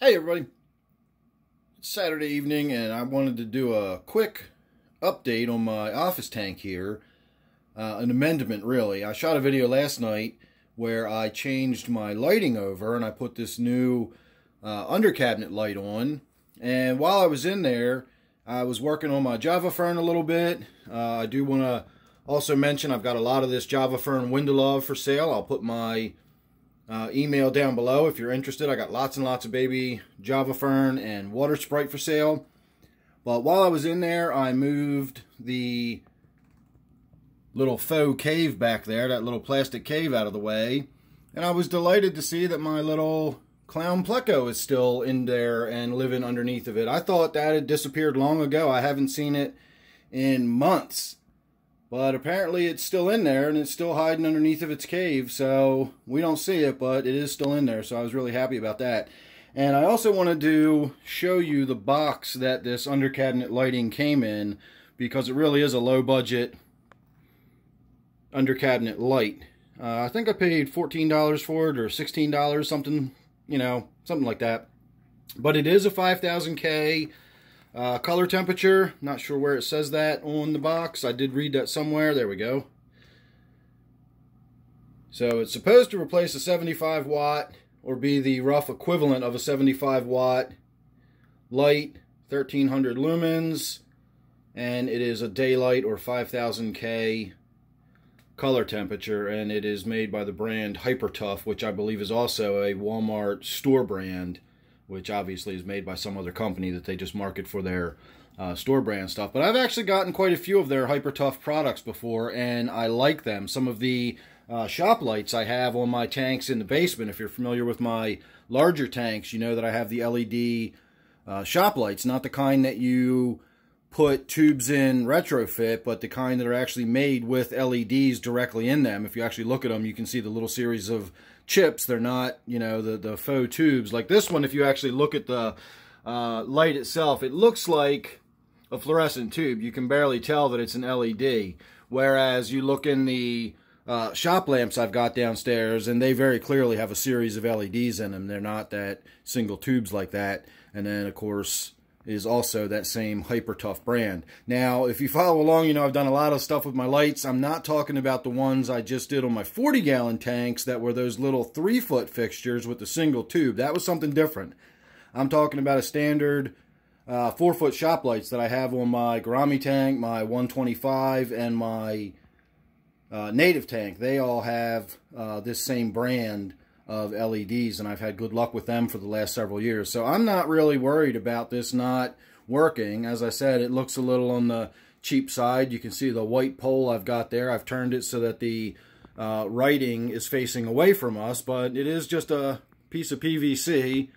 Hey everybody, it's Saturday evening and I wanted to do a quick update on my office tank here. An amendment really. I shot a video last night where I changed my lighting over and I put this new under cabinet light on. And while I was in there, I was working on my Java Fern a little bit. I do want to also mention I've got a lot of this Java Fern window love for sale. I'll put my email down below if you're interested. I got lots and lots of baby Java Fern and water sprite for sale. But while I was in there, I moved the little faux cave back there, that little plastic cave, out of the way. And I was delighted to see that my little Clown Pleco is still in there and living underneath of it. I thought that had disappeared long ago. I haven't seen it in months. But apparently it's still in there and it's still hiding underneath of its cave. So we don't see it, but it is still in there. So I was really happy about that. And I also wanted to show you the box that this under cabinet lighting came in, because it really is a low budget under cabinet light. I think I paid $14 for it or $16, something, something like that. But it is a 5000K. Color temperature, not sure where it says that on the box. I did read that somewhere. There we go. So it's supposed to replace a 75 watt or be the rough equivalent of a 75 watt light, 1300 lumens, and it is a daylight or 5000K color temperature, and it is made by the brand Hypertough, which I believe is also a Walmart store brand, which obviously is made by some other company that they just market for their store brand stuff. But I've actually gotten quite a few of their Hypertough products before, and I like them. Some of the shop lights I have on my tanks in the basement, if you're familiar with my larger tanks, you know that I have the LED shop lights, not the kind that you put tubes in retrofit, but the kind that are actually made with LEDs directly in them. If you actually look at them, you can see the little series of chips. They're not, the faux tubes. Like this one, if you actually look at the light itself, it looks like a fluorescent tube. You can barely tell that it's an LED. Whereas you look in the shop lamps I've got downstairs, and they very clearly have a series of LEDs in them. They're not that single tubes like that. And then, of course, is also that same Hypertough brand. Now, if you follow along, I've done a lot of stuff with my lights. I'm not talking about the ones I just did on my 40-gallon tanks that were those little 3-foot fixtures with the single tube. That was something different. I'm talking about a standard 4-foot shop lights that I have on my Gourami tank, my 125, and my native tank. They all have this same brand of LEDs, and I've had good luck with them for the last several years. So I'm not really worried about this not working. As I said, it looks a little on the cheap side. You can see the white pole I've got there. I've turned it so that the writing is facing away from us, but it is just a piece of PVC,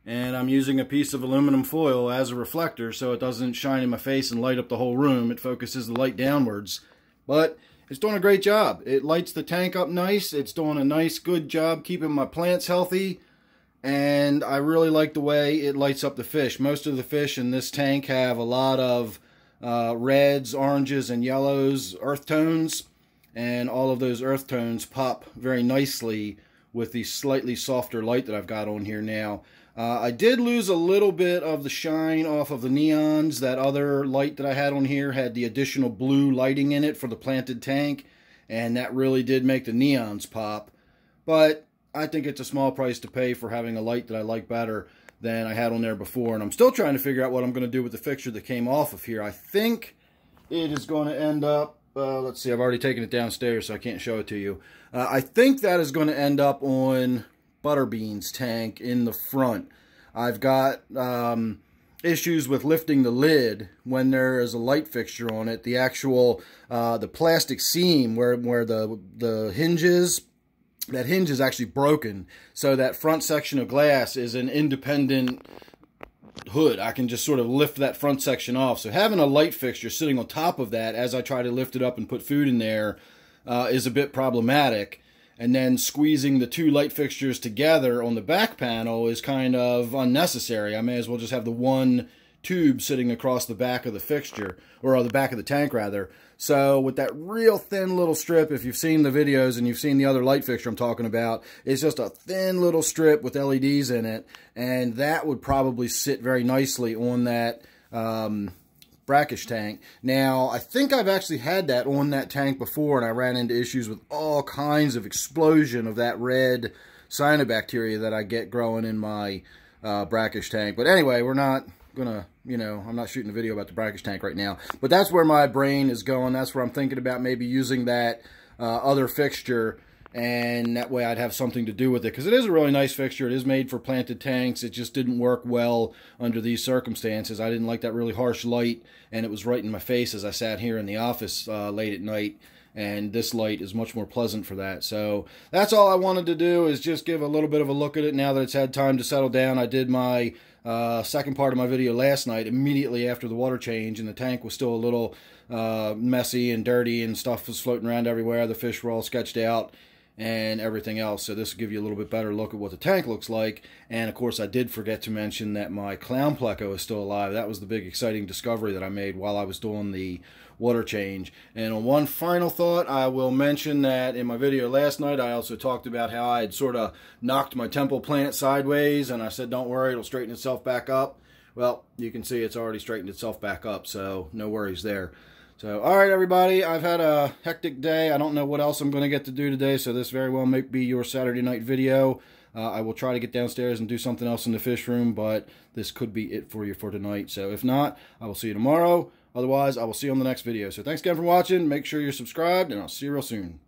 and I'm using a piece of aluminum foil as a reflector so it doesn't shine in my face and light up the whole room. It focuses the light downwards. But it's doing a great job. It lights the tank up nice. It's doing a nice, good job keeping my plants healthy. And I really like the way it lights up the fish. Most of the fish in this tank have a lot of reds, oranges, and yellows, earth tones. And all of those earth tones pop very nicely with the slightly softer light that I've got on here now. I did lose a little bit of the shine off of the neons. That other light that I had on here had the additional blue lighting in it for the planted tank, and that really did make the neons pop. But I think it's a small price to pay for having a light that I like better than I had on there before. And I'm still trying to figure out what I'm going to do with the fixture that came off of here. I think it is going to end up, let's see, I've already taken it downstairs so I can't show it to you. I think that is going to end up on Butterbean's tank in the front. I've got issues with lifting the lid when there is a light fixture on it. The actual the plastic seam where the hinge is, that hinge is actually broken, so that front section of glass is an independent hood. I can just sort of lift that front section off. So having a light fixture sitting on top of that as I try to lift it up and put food in there is a bit problematic. And then squeezing the two light fixtures together on the back panel is kind of unnecessary. I may as well just have the one tube sitting across the back of the fixture, or the back of the tank rather. So with that real thin little strip, if you've seen the videos and you've seen the other light fixture I'm talking about, it's just a thin little strip with LEDs in it, and that would probably sit very nicely on that brackish tank. Now, I think I've actually had that on that tank before, and I ran into issues with all kinds of explosion of that red cyanobacteria that I get growing in my brackish tank. But anyway, we're not gonna, you know, I'm not shooting a video about the brackish tank right now, but that's where my brain is going. That's where I'm thinking about maybe using that other fixture, and that way I'd have something to do with it, because it is a really nice fixture. It is made for planted tanks. It just didn't work well under these circumstances. I didn't like that really harsh light, and it was right in my face as I sat here in the office late at night, and this light is much more pleasant for that. So that's all I wanted to do, is just give a little bit of a look at it now that it's had time to settle down. I did my second part of my video last night immediately after the water change, and the tank was still a little messy and dirty, and stuff was floating around everywhere. The fish were all sketched out and everything else. So this will give you a little bit better look at what the tank looks like. And of course, I did forget to mention that my Clown Pleco is still alive. That was the big exciting discovery that I made while I was doing the water change. And on one final thought, I will mention that in my video last night, I also talked about how I had sort of knocked my temple plant sideways, and I said, don't worry, it'll straighten itself back up. Well, you can see it's already straightened itself back up, so no worries there. So, all right, everybody, I've had a hectic day. I don't know what else I'm going to get to do today, so this very well may be your Saturday night video. I will try to get downstairs and do something else in the fish room, but this could be it for you for tonight. So if not, I will see you tomorrow. Otherwise, I will see you on the next video. So thanks again for watching. Make sure you're subscribed, and I'll see you real soon.